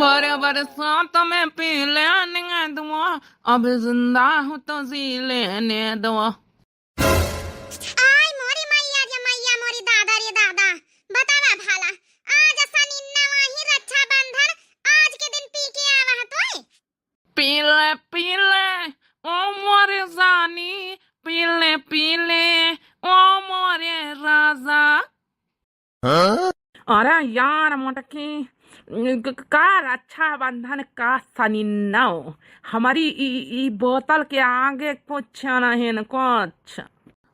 बड़े बरसात में पी लेने दो, अब जिंदा हूँ तो जी लेने दो। आय मोरी मैया जे मैया मोरी दादा रे दादा बतावा भाला आज सनिन्ना वही रक्षा बंधन आज के दिन पी के आवा है तोय पी ले ओ मोरे जानी, पी ले ओ मोरे राजा। अरे यार मोटकी, का रक्षा बंधन का सनिन्ना हमारी ई बोतल के आगे कुछ नहीं न कुछ।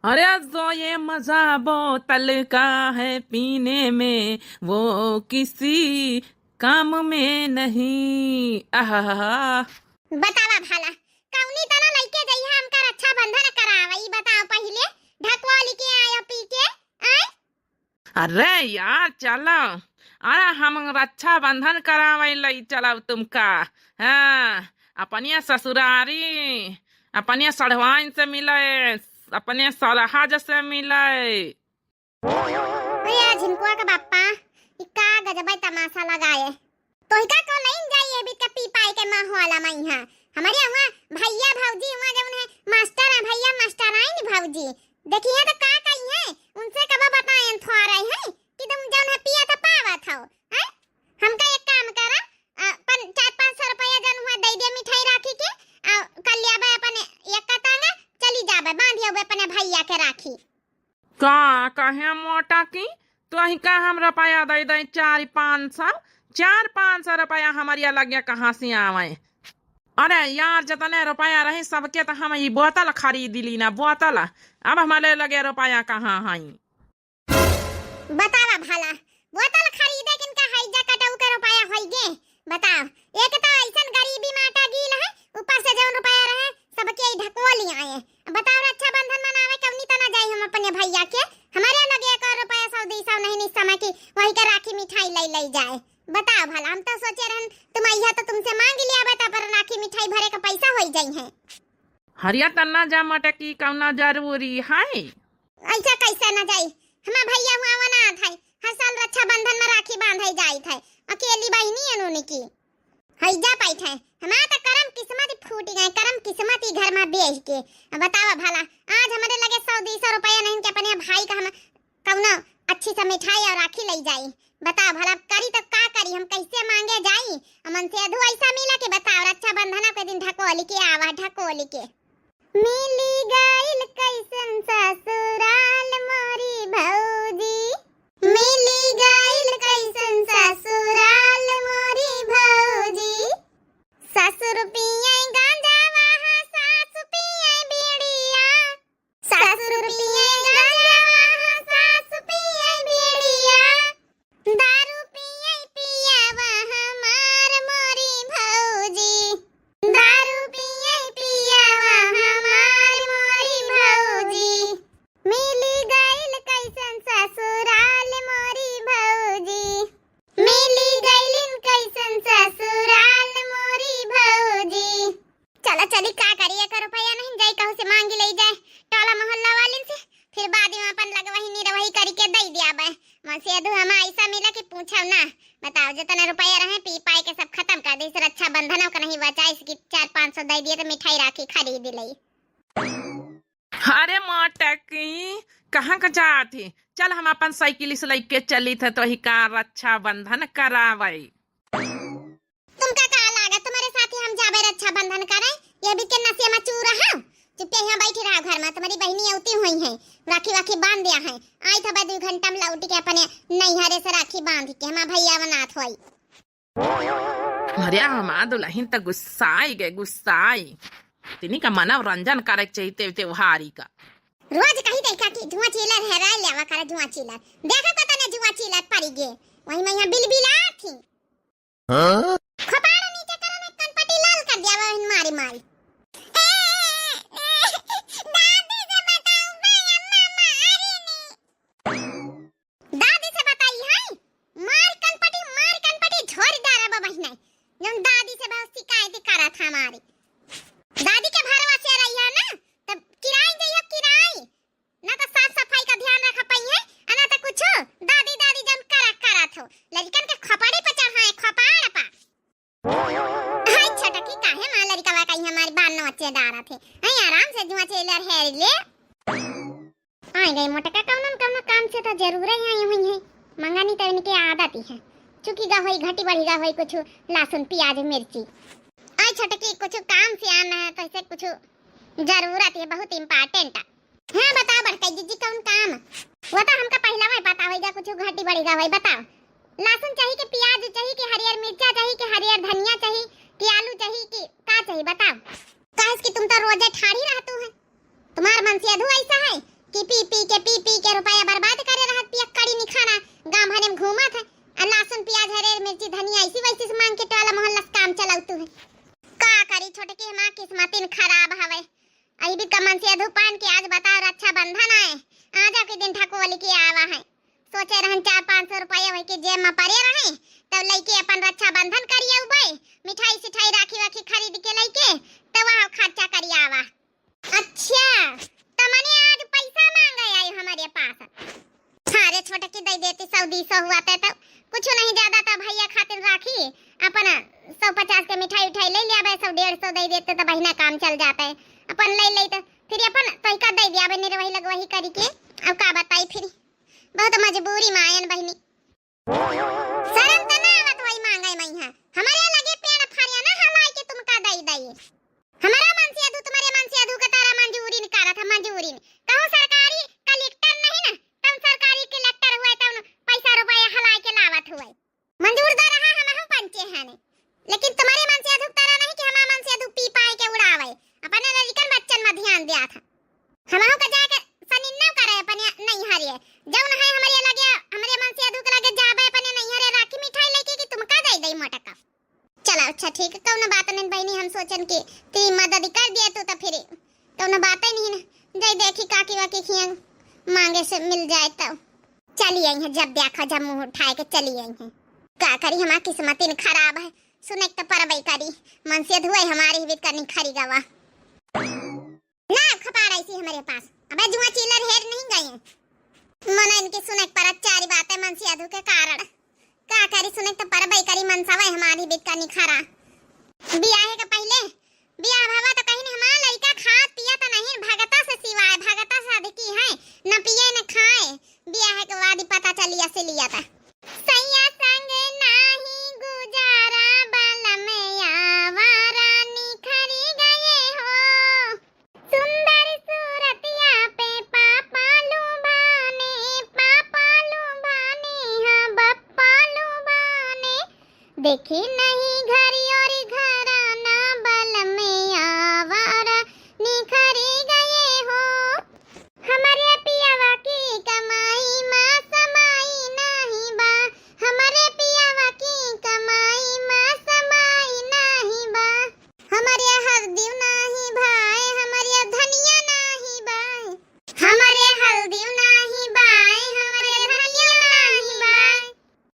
अरे जो ये मजा बोतल का है पीने में, वो किसी काम में नहीं। आहा बतावा भाला कौनी तना लइके जइहा हमका रक्षा बंधन करावा ई बताओ पहिले ढकवाली के आया पी के आय अरे यार चलो, अरे हम रक्षा बंधन करावे लई चलब तुमका। हाँ, अपनिया ससुरारी अपनिया सढ़वाइन से मिले, अपने सलहाज से मिले। ओया झिनकुआ का बाप्पा ई का गजब तमाशा लगाए तोहिका को लइन जाइए भी का पी पाए के माहौला में यहां हमारे वहां भैया भौजी वहां जवन है मास्टर है भैया मास्टर आई नी भौजी देखिए तो का कही है उनसे कब बताएं थोड़ा है कि तुम जवन है पिया तो पावत हो हैं हमका एक काम करा 400-500 रुपया जन हुआ दे दे मिठाई राखी के कल लेबे अपन एक कतांगा चली जाबे बांधियो अपने भैया के राखी का कहे मोटा की तो ही का हम रुपया दे दे 400-500 रुपया हमारिया लगे कहाँ से आवे। अरे यार जितने रुपया रहे सबके तो हम ये बोतल खरीद ली ना बोतल, अब हमारे लगे रुपया कहाँ है। बतावा भाला बोतल खरीदे किनका हैजा कटाऊ के रुपया होइगे बताओ एक तो ऐसन गरीबी माटा गिल है ऊपर से जौन रुपया रहे सबके ढकोली आए बताओ रक्षा बंधन मनावे कवनी तना जाई हम अपने भैया के हमारे लगे 1 रुपया 100-200 नहीं निस समय की वही के राखी मिठाई ले जाए। बताओ भला हम तो सोचे रहन तुम आइया तो तुमसे मांग लिया बता पर राखी मिठाई भरे का पैसा होई जाई है हरिया तना जा मटकी कौना जरूरी है। ऐसा कैसे ना जाई हमार भैया हुआ वना था हर साल रक्षा बंधन में राखी बांधई जाई था अकेली बहनी अनोने की हैजा पाई था हमारा तो करम किस्मत फूट गए करम किस्मत ही घर में बेच के। बतावा भला आज हमारे लगे 100-200 रुपया नहीं के अपने भाई का हम कौना अच्छी सा मिठाई और राखी ले जाई। बताओ भला करी तो का करी हम कैसे मांगे जाई अमन से अधू ऐसा मिला कि बताओ रक्षा बंधन के दिन ढकोली के आवा ढकोली के मिली गइल कैसन ससुराल मोरी भौजी मिली गइल कैसन ससुराल मोरी भौजी ससुर पिए गांजा वहां सासु पिए बीड़िया ससुर पिए गांजा वहां सासु पिए बीड़िया दारू पिए पिया वहां मार मोरी भौजी दारू पिए पिया वहां मार मोरी भौजी मिली गइल कैसन ससुराल मोरी भौजी मिली गइलिन कैसन ससुराल मोरी भौजी। चला चली का करिए का रुपया नहीं जाई कहू से मांगी ले जाए टोला मोहल्ला वालिन से फिर बाद में अपन लगवही नहीं रवही करी के दई दिया बे मसे अधू हम ऐसा मिला कि पूछो ना बताओ जितना रुपया रहे पी पाए के सब खत्म कर दे रक्षा बंधन का नहीं बचा इसकी 400-500 दे दिए तो मिठाई राखी खरीद लई। अरे मोटकी कहाँ का जाती, चल हम अपन साइकिल से लेके चली थे तो ही का रक्षा बंधन करावे। तुमका का लागा तुम्हारे साथ ही हम जाबे रक्षा बंधन करे ये भी के नसे में चूर रहा चुपके यहाँ बैठी रहा घर में तुम्हारी बहनी औती हुई है राखी वाखी बांध दिया है आई था 2 घंटा में लौट के अपने नैहरे से राखी बांध के हमारा भैया बनात होई। अरे हमारा दुल्हन तो गुस्साई तिनी का मनोरंजन करे चाहिए त्योहारी का रोज कहीं देखा कि जुआ चिलर है राय लेवा करे जुआ चिलर देखा पता नहीं जुआ चिलर पड़ी गे वही मैं यहाँ बिलबिला थी खपाड़ा नीचे करे में कनपटी लाल कर दिया वही मारी मारी दादी से बताई है मार कनपटी झोर डारा बाबा ही नहीं जब दादी से बहुत शिकायत करा था हमारी दादी के भरवा से रही है ना तब किराए जाइए किराए ना तो साफ सफाई का ध्यान रखा पाई है ना तो कुछ दादी जम करा थो लड़कन के खपड़ी पे चढ़ाए खपाड़ पा मंगानी तो इनके आदत ही है, चुकीगा होई घटी बढ़ीगा होई कुछ लहसुन प्याज मिर्ची। आई छोटकी कुछ काम से आना है तो ऐसे कुछ जरूरत है, बहुत इम्पोर्टेंट है। हाँ बताओ बड़का जीजी कौन काम? वो तो हमका पहला वही पता होगा, कुछ घटी बढ़ीगा होई। बताओ लहसुन चाहिए कि प्याज चाहिए कि हरियर मिर्चा चाहिए कि हरियर धनिया चाहिए कि आलू चाहिए कि का चाहिए? बताओ। काहे कि तुम तो रोजे ठाड़ी रहतू है, तुम्हार मन से अधू ऐसा है कि पी के रुपया बर्बाद करे रहत, पियक्कड़ी नहीं खाना, गांव भरे में घूमत है और लहसुन प्याज हरियर मिर्ची धनिया ऐसी वैसी से मांग के टोला मोहल्ला से काम चलाउतू है। का करी छोटकी हमार किस्मतिन खराब हवे। अभी भी कमन से अधू पान के आज बताओ रक्षाबंधन आए, आज के दिन ठकुआ के आवा है। सोचे रहन 400-500 रुपया वही के जेब में पड़े रहे तब लइके अपन रक्षाबंधन करिए उबे, मिठाई सिठाई राखी वाखी खरीद के लइके तब वहां खर्चा करिए आवा। अच्छा तमने आज पैसा मांगे आई हमारे पास। अरे छोटे की दे देती 100-200 हुआ तो कुछ नहीं ज्यादा तो भैया खातिर राखी अपन 150 के मिठाई उठाई ले लिया, 100-150 दे देते तो बहिना काम चल जाता है। अपन ले तो फिर अपन तोइका दे दिया बने रे, वही लगवही करी के। अब का बताई फिर बहुत मजबूरी में आयन बहिनी, शर्म त ना आवत होई मांगे मैं। हमारे लगे पेड़ फारिया ना हलाई के तुमका दई दई, हमारा मन से अधू तुम्हारे मन से अधू का तारा मंजूरी नहीं करत है, मंजूरी कहो सरकारी कलेक्टर नहीं ना, तुम सरकारी कलेक्टर हुए तब पैसा रुपया हलाई के लावत हुए, मंजूर दा रहा हम पंचे हैं ने। लेकिन तुम्हारे मन से अधू तारा नहीं कि हमारा मन से अधू पी पाए के उड़ावे, अपने लड़कन बच्चन में ध्यान दिया था। हमहु का जाके सनिन्ना करे अपने नहीं हरिए जौन है हमारे लगे, हमारे मन से अधू के लगे जाबे अपने नहीं हरे राखी मिठाई लेके कि तुमका दई दई मोटका। चलो अच्छा ठीक है, कौन बात नहीं बहनी, हम सोचन कि ती मदद कर दिए तो फिर कौन बात ही नहीं ना, दे देखी काकी वाकी खिया मांगे से मिल जाए तो चली आई है, जब देखा जब मुंह उठाए के चली आई है। का करी हमारी किस्मत खराब है, सुने तो परबई करी मन से धुए हमारी भी करनी खरी गवा ना खपार ऐसी हमारे पास। अबे जुआ चिल्लर हेर नहीं गए मन इनके सुने पर चारी बातें मन से अधू के कारण का करी, सुने तो परबई करी मन सवाई हमारी भी करनी खरा। बियाह के पहले बियाह भावा तो कहीं हमारा लड़का खा पिया तो नहीं, भगता से सिवाय भगता शादी की है न पिए न खाए। बियाह के बाद ही पता चली ऐसे लिया था सैया संग नहीं गुजारा बाल में आवारा निखरी गए हो, सुंदर सूरतिया पे पापा लुभाने हाँ बप्पा लुभाने, देखी नहीं घरी और घराना बल में आवारा निखरी गए हो। हमारे पियावा की कमाई माँ समाई नहीं बा, हमारे पियावा की कमाई माँ समाई नहीं बा, हमारे हल्दी नहीं भाई हमारे धनिया नहीं बाई, हमारे हल्दी नहीं बाई हमारे धनिया नहीं बाई,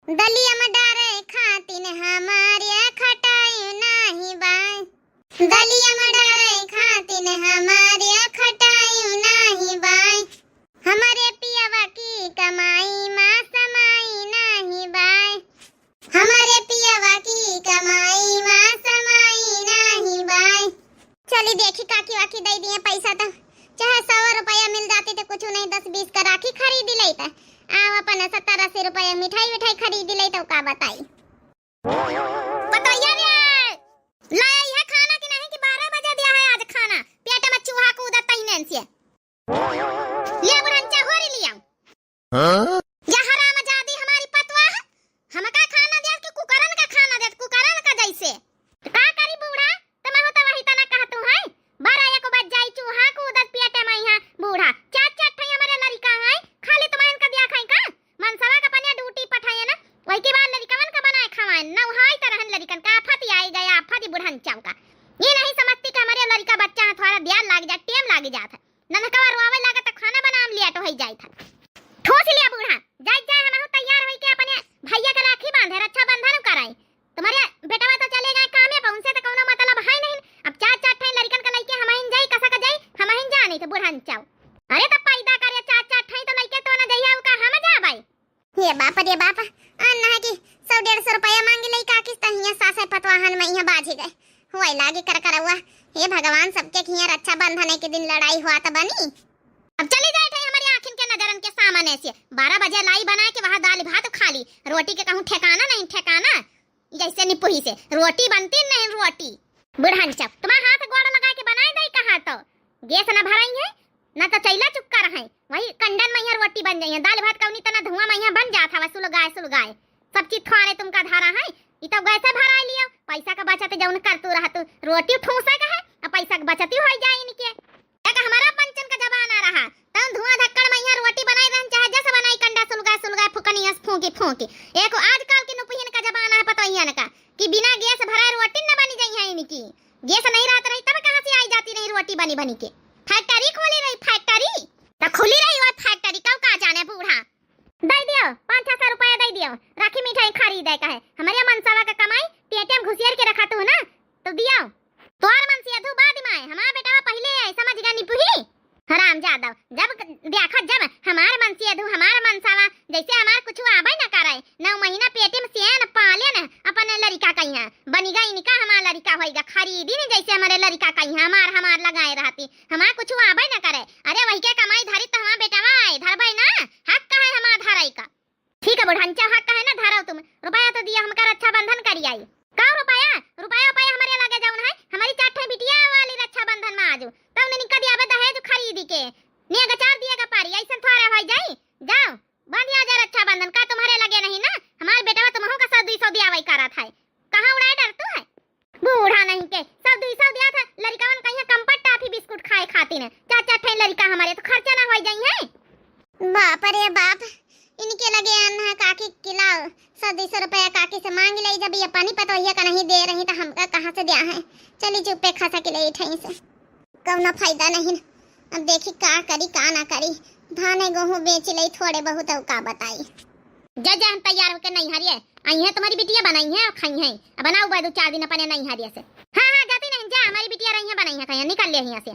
दलिया में डारे खातिन हमारे खटाई नहीं बाई, दलिया में डारे खातिन हमारे खटाई नहीं बाई, हमारे पियावा की कमाई माँ समाई नहीं बाई, हमारे पियावा की कमाई माँ समाई नहीं बाई। चली देखी काकी वाकी दे दिए पैसा तो चाहे 100 रुपया मिल जाती तो कुछ नहीं 10-20 का राखी खरीद ले तो आओ अपन 70-80 रुपया मिठाई खरीद ले तो का बताई। बताइए रे लाया है खाना कि नहीं कि 12 बजे दिया है आज खाना, पेट में चूहा कूदत तहिने से ले बुढ़ंचा होरी लिया या हराम जादी हमारी पतवा हमका खाना दे कि कुकरन का खाना दे, कुकरन का जैसे का करी बूढ़ा तमा होता वही तना कहतू है 12-1 बज जाई चूहा कूदत पेट में यहाँ बूढ़ा चाट ठई हमारे लड़का है खाली तुम्हारे इनका दिया खाई का मनसवा का पनिया ड्यूटी पठाए ना वही के बाद लड़कवन का बनाए खवाए न हाय तरहन लड़कन का आफत आई गया आफत बुढ़ंचा का ये नहीं समझती कि हमारे लड़का बच्चा है थोड़ा ध्यान लाग जा टेम लाग जात है ननकवा रोवे लागा त खाना बना लिया तो हो जाई था ठोस लिया बूढ़ा जाई जाए हम तैयार होई के अपने भैया का राखी बांधे रक्षाबंधन कराई, तुम्हारे बेटावा तो चले गए काम में पहुंचे तो कोनो मतलब है नहीं। अब चार ठई लड़कन का लइके हमहिन जाई कसा का जाई हमहिन जा नहीं तो बुढ़ंचा अरे त पैदा करे चार ठई तो लइके तो ना जइया का हम जा भाई ये बाप अन्ना है कि 100-150 रुपया मांगी लई का किस तहिया सासे पतवाहन में यहां बाजी गए होय लागे कर हुआ। हे भगवान सबके खिया रक्षाबंधन के दिन लड़ाई हुआ तो बनी। अब चली जाए थे हमारी आँखिन के नजरन के सामने से 12 बजे लाई बना के वहाँ दाल भात खाली रोटी के कहूँ ठेकाना नहीं ठेकाना, जैसे निपुही से रोटी बनती नहीं रोटी। बुढ़ान चप तुम्हारा हाथ गोड़ लगा के बनाए दई कहा तो गैस न भराई है ना तो चैला चुपका रहे, वही कंडन में रोटी बन जाई है। दाल भात कौनी तना धुआं में बन जाता है सुलगाए सब चीज थारे तुमका धारा है। ई तो गैसे भरा लियो, पैसा का बचत जौन कर तू रहा तू रोटी ठूसा का है और पैसा का बचत हो जाए इनके। एक हमारा पंचन का जमाना रहा तब धुआं धक्कड़ में रोटी बनाई रहन चाहे जैसे बनाई कंडा सुलगाए फुकनी फूंकी एक आजकल के नुपहिन का जमाना है पता ही का कि बिना गैस भराए रोटी न बनी जाई है इनकी। गैस नहीं रहता रही तब कहां से आई जाती नहीं रोटी बनी के। फैक्ट्री खोली रही फैक्ट्री तो खुली रही वो फैक्ट्री कब का जाने बूढ़ा। दे दियो 5-6 रुपया दे दियो, राखी मिठाई खरीदे का है हमारे मनसावा का कमाई पेटीएम घुसियर के रखा तू ना तो दियो। तोर मन से अधू बाद में हमारा बेटा पहले है समझ गया निपुही हराम जादव। जब देखा जब हमार मन से अधू हमार मनसावा जैसे हमार कुछ आवे न करे 9 महीना पेटीएम से न पाले न अपन लड़का कहिया बनी गई निका हमार लड़का होएगा खरीदी नहीं जैसे हमारे लड़का कहिया हमार लगाए रहती हमार कुछ आवे न करे। अरे वही के कमाई धरी तो हमार बेटा भाई धरबई ना हक का है हमार धराई का। ठीक है बुढ़ांचा हक का है ना धराओ तुम रुपया तो दिया हमका रक्षाबंधन करी आई का रुपया हमारे लगे जाऊन है हमारी 4 बिटिया वाली रक्षाबंधन में आजू तब ने निका दिया दहेज खरीदी के नेगा 4 दिएगा पारी ऐसा थोड़ा हो जाई। जाओ बांधिया जा रक्षाबंधन का तुम्हारे लगे नहीं ना हमारे बेटा तुमहू का 100-200 दिया वही करा था कहां उड़ाए डर तू है बूढ़ा नहीं के 100-200 दिया था लड़कावन कहिया कंपट टाफी बिस्कुट खाए खाती ने 4-4 ठे लड़का हमारे तो खर्चा ना हो जाई है। बाप रे बाप इनके लगे अन्ना काकी किलाओ 100-200 रुपया काकी से मांग ले जब ये पानी पतोहिया का नहीं दे रही तो हमका कहां से दिया है। चली चुपे खा सके ले ठई से कौनो फायदा नहीं। अब देखी का करी का ना करी धाने गेहूं बेच ले थोड़े बहुत का बताई। जा हम तैयार होके नहीं हरिए आई है तुम्हारी बिटिया बनाई है और खाई है अब बनाओ बाद 4 दिन अपने नहीं हरिए से। हां जाती नहीं जा हमारी बिटिया रही है बनाई है कहीं निकल ले यहां से।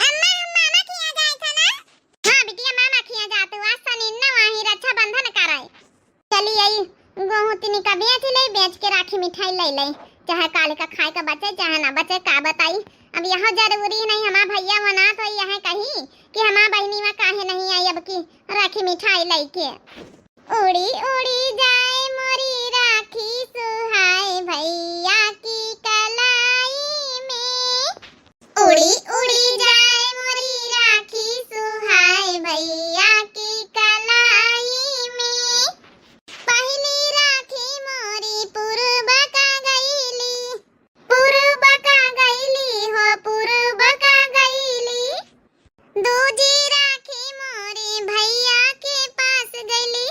अम्मा मामा किया जाए था ना हां बिटिया मामा किया जाते आज सनी ना वही रक्षाबंधन कराए। चली आई गेहूं तिनी का बेच के राखी मिठाई ले चाहे काले का खाए का बचे चाहे ना बचे का बताई। अब यहाँ जरूरी नहीं हमारा भैया मना तो यह कही कि हमारा बहनी में काहे नहीं आई अब की राखी मिठाई लेके। उड़ी उड़ी जाए मोरी राखी सुहाए भैया की कलाई में उड़ी उड़ी जाए मोरी राखी सुहाए भैया की कलाई में। पहली राखी मोरी पूर्व का गईली हो पूर्व का गईली। दूजी राखी मोरी भैया के पास गईली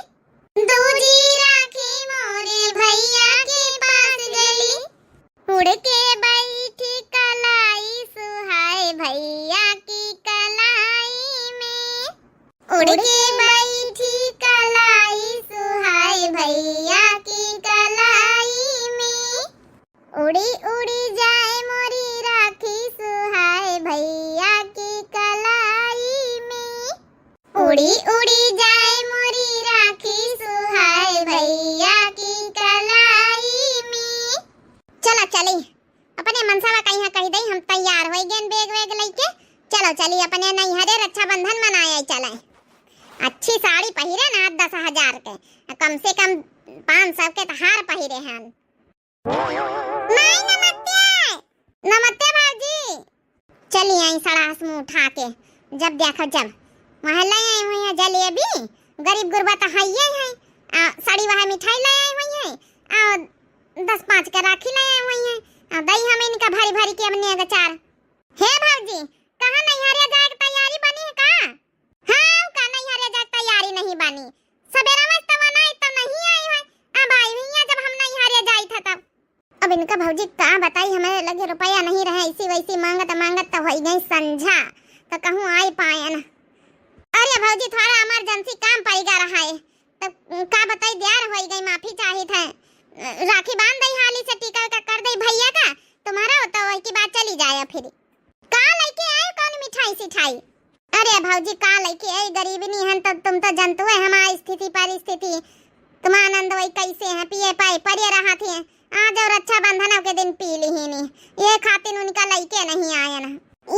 दूजी राखी मोरे भैया के पास गईली। उड़ के बैठी कलाई सुहाए भैया की कलाई में उड़ के बैठी कलाई सुहाए भैया की कलाई में। उड़ी उड़ी जाए मोरी राखी सुहाए भैया की कलाई में उड़ी उड़ी जाए मोरी राखी सुहाए भैया की कलाई में। चलो चली अपने मनसावा कहीं दई हम तैयार हो गए बैग वैग लेके चलो चली अपने नहीं हरे रक्षाबंधन मनाए चले। अच्छी साड़ी पहिरे ना 10,000 के कम से कम 500 के हार पहिरे हैं। नहीं नमस्ते भाजी। चली आई सड़ास मुंह उठा के जब देखो जब वहाँ ले आई हुई है जलेबी गरीब गुरबा तो है साड़ी वहाँ मिठाई ले आई हुई है और 10-5 के राखी ले आई हुई है और दही हम इनका भारी भारी के अपने अचार। हे भाजी कहाँ नहीं हरे जाए की तैयारी बनी है का? हाँ का नहीं हरे जाए तैयारी नहीं बनी सवेरा में तब नहीं तो नहीं आई है अब आई हुई है जब हम नहीं हरे जाई था तब। अब इनका भौजी का बताई हमारे लगे रुपया नहीं रहा इसी वैसी मांगत तो हो गई संझा तो कहूँ आई पाए ना। अरे भौजी थोड़ा इमरजेंसी काम पड़ेगा रहा है तो का बताई देर हो गई माफी चाहिए था। राखी बांध दई हाली से टीका का कर दई भैया का तुम्हारा होता वही की बात चली जाए फिर का लेके आए कौन मिठाई सिठाई। अरे भौजी का लेके आई गरीबी नहीं है तो तुम तो जानते हो हमारी स्थिति परिस्थिति तुम आनंद वही कैसे है पिए पाए पड़े रहा थे आज और रक्षाबंधन के दिन पी ली ही नहीं ये खातिर उनका लेके नहीं आया ना।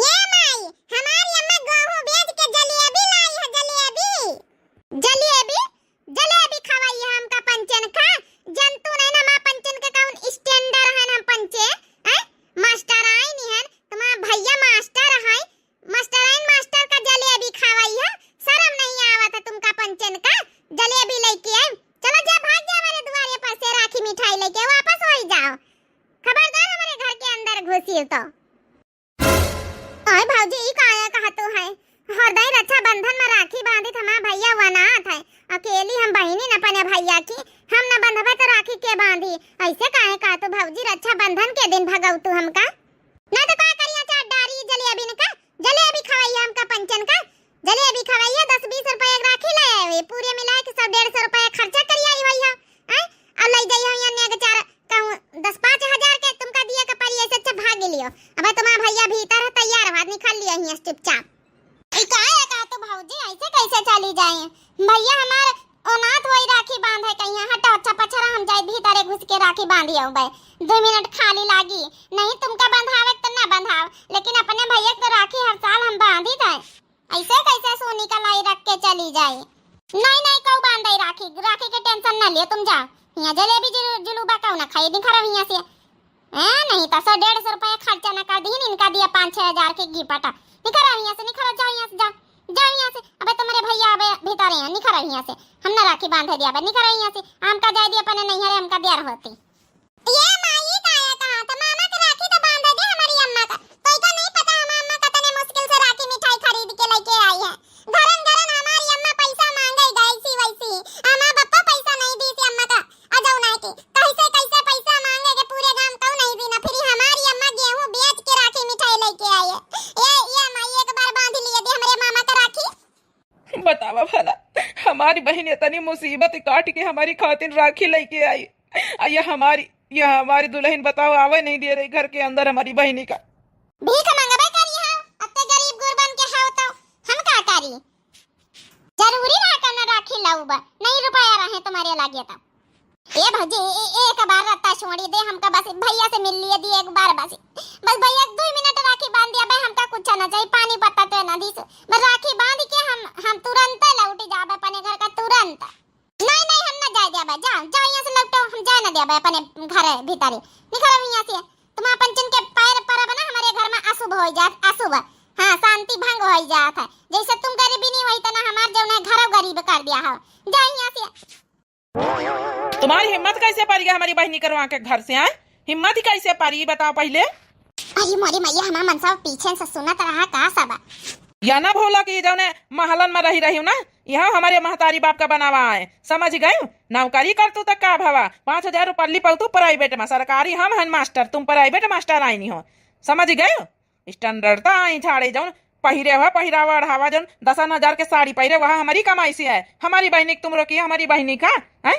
ये माई हमारी अम्मा गेहूं बेच के जलेबी लाई है जलेबी खवाई है हमका मिठाई लेके वापस हो जाओ। खबरदार हमारे घर के अंदर घुसी तो। ओए भौजी ई काया कहतो है हरदई रक्षाबंधन में राखी बांधी हमार भैया वनात है। अकेली हम बहिनी न पने भैया की हम न बंधबे तो राखी के बांधी। ऐसे काहे का तो भौजी रक्षाबंधन के दिन भगौ तू हमका ना तो का करिया चाट डारी जलेबी न का जलेबी खवाइया हमका पंचन का जलेबी खवाइया 10-20 रुपए एक राखी ले आवे पूरे मिला के 100-150 रुपए खर्चा करिया आई भैया हैं अब ले जाइयो यहां ने के चार कहूं 10-5 हजार के तुमका दिया के परी ऐसे अच्छा भाग लियो। अब तुम्हारा भैया भीतर है तैयार हाथ निकाल लिया यहां चुपचाप। ई काहे का तो भौजी ऐसे कैसे चली जाए भैया हमार अनाथ होई राखी बांधे कहीं हटा अच्छा पछरा हम जाए भीतर घुस के राखी बांधी आऊ बे 2 मिनट खाली लागी नहीं तुमका बंधावे तो ना बंधाव लेकिन अपने भैया को राखी हर साल हम बांधी थे। ऐसे कैसे सोनी का लाई रख के चली जाए नहीं नहीं कऊ बांधई राखी राखी के टेंशन ना लियो तुम जाओ यहां जलेबी जुलूबा कऊ ना खाई दिन खराब यहां से नहीं तो 100-150 रुपए खर्चा ना कर दी इनका दिया 5-6 हजार के गिफ्ट निखरा यहां से निखरा जाओ यहां से जाओ यहां से। अबे तुम्हारे भैया अबे भीतर हैं निखरा यहां से हम ना राखी बांध दिया अबे निखरा यहां से आम का जाय दिया पने नहीं है हमका देर होती ये माई काया कहा तो मामा के राखी तो बांध दे हमारी अम्मा का तो इतना नहीं पता हम अम्मा का तने मुश्किल से राखी मिठाई खरीद के लेके आई है घरन घरन हमारी अम्मा पैसा मांगे गई सी वैसी अम्मा पापा पैसा नहीं दी थी अम्मा का आ जाओ ना के कैसे कैसे पैसा मांगे के पूरे गांव को नहीं दी ना फिर हमारी अम्मा गेहूं बेच के राखी मिठाई लेके आई है ये माई एक बार बांध लिए दे हमारे मामा का राखी। बतावा भला हमारी बहन इतनी मुसीबत काट के हमारी खातिर राखी लेके आई यह हमारी दुल्हन बताओ आवे नहीं दे रही घर के अंदर हमारी बहनी का भीख मंगबे करी हां अत्ते गरीब गुरबन के हाउ तो हम का करी जरूरी ना करना राखी लाऊबा नहीं रुपया रहे तुम्हारे लागे तो ए भौजी एक बार रत्ता छोड़ी दे हमका बस भैया से मिल लिए दी एक बार बस भैया 2 मिनट राखी बांध दिया भाई हमका कुछ ना चाहिए पानी पत्ता तो ना दी बस राखी बांध के हम तुरंत लौट जाबे अपने घर का तुरंत नहीं नहीं हम ना जाए देबे जाओ यहां से लौटो हम जा ना देबे अपने घर भीतर निकलो यहां से तुम पंचन के पैर पर बना हमारे घर में अशुभ हो जात अशुभ हां शांति भंग हो जात है जैसे तुम गरीबी नहीं होई तना हमार जौन है घर गरीब कर दिया हो जा यहां से। तुम्हारी हिम्मत कैसे पारी हमारी बहनी करवा के घर से आए हिम्मत ही कैसे पारी बताओ पहले। अरे मोरी मैया हमार मनसा पीछे से सुनत रहा का सब या ना भोला कि जौने महलन में रही ना यह हमारे महतारी बाप का बनावा है समझ गए नौकरी कर तू तक का भावा 5,000 रुपया ली तू प्राइवेट में सरकारी हम हैं मास्टर तुम प्राइवेट मास्टर आई नहीं हो समझ गए स्टैंडर्ड आई झाड़े जौन पहिरे हुआ पहिरावा अढ़ावा जौन 10,000 के साड़ी पहिरे वहाँ हमारी कमाई से है हमारी बहनी तुम रोकी हमारी बहनी का है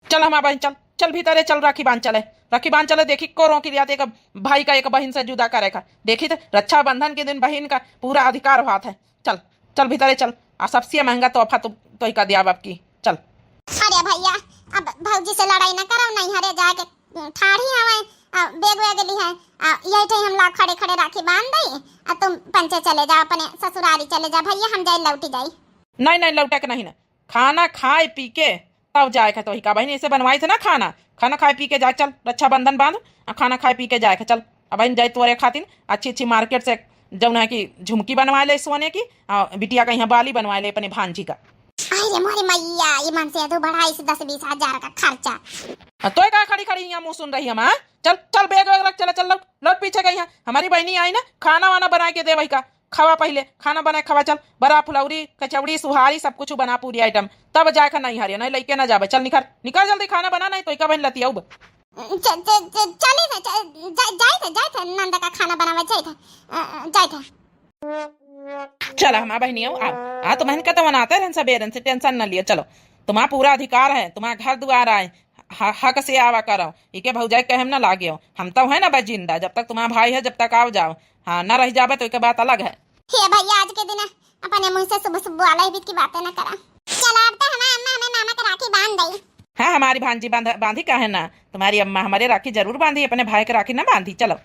चल हमारा बहन चल चल भीतर चल राखी बांध चले देखी को रोकी लिया एक भाई का एक बहन से जुदा करेगा देखी तो रक्षाबंधन के दिन बहन का पूरा अधिकार हुआ है चल चल भीतर चल और सबसे महंगा तोहफा तो ही का दिया बाप की चल। अरे भैया अब भौजी से लड़ाई ना करो नहीं हरे जाके ठाड़ी हवे बेग वेग ली है यही थे हम लोग खड़े खड़े राखी बांध दई और तुम पंचे चले जाओ अपने ससुरारी चले जा भैया हम जाए लौटी जाई नहीं लौटा के नहीं ना खाना खाए पी के तब जाए तो ही का बहन ऐसे बनवाई थे ना खाना खाए पी के जाए चल रक्षाबंधन बांध और खाना खाए पी के जाए चल अब बहन जाए तोरे खातिर अच्छी मार्केट से जौन है कि झुमकी बनवा ले सोने की और बिटिया का यहाँ बाली बनवा ले अपने भांजी का। अरे मोरे मैया ये मन से तो बढ़ाई से 10-20 हजार का खर्चा तो का खड़ी यहाँ मुंह सुन रही हम चल चल बैग वैग रख चल लौट पीछे गई यहाँ हमारी बहनी आई ना खाना वाना बना के दे वही का खवा पहले खाना बनाए खवा चल बड़ा फुलौरी कचौड़ी सुहारी सब कुछ बना पूरी आइटम तब जाकर नहीं हरिया नहीं लेके ना जाबे चल निकल जल्दी खाना बना नहीं तो का बहन लती आऊ चली जाए थे नंदा का खाना बनावे जाए थे चल हमारा बहनी आ तुम्हें का तो बनाते रहन सबेरन से टेंशन न लियो चलो तुम्हारा पूरा अधिकार है तुम्हारा घर दुआर आए हक से आवा करो इके भौजाई कहम ना लागे हो हम तो है ना बस जिंदा जब तक तुम्हारा भाई है जब तक आओ जाओ हाँ न रह जाबे तो एक बात अलग है। हे भैया आज के दिन अपने मुंह से सुबह सुबह वाला ही की बातें ना करा चल अब तो हमारी अम्मा हमें मामा का राखी बांध दई हाँ हमारी भांजी बांधी का है ना तुम्हारी अम्मा हमारे राखी जरूर बांधी अपने भाई के राखी ना बांधी चलो।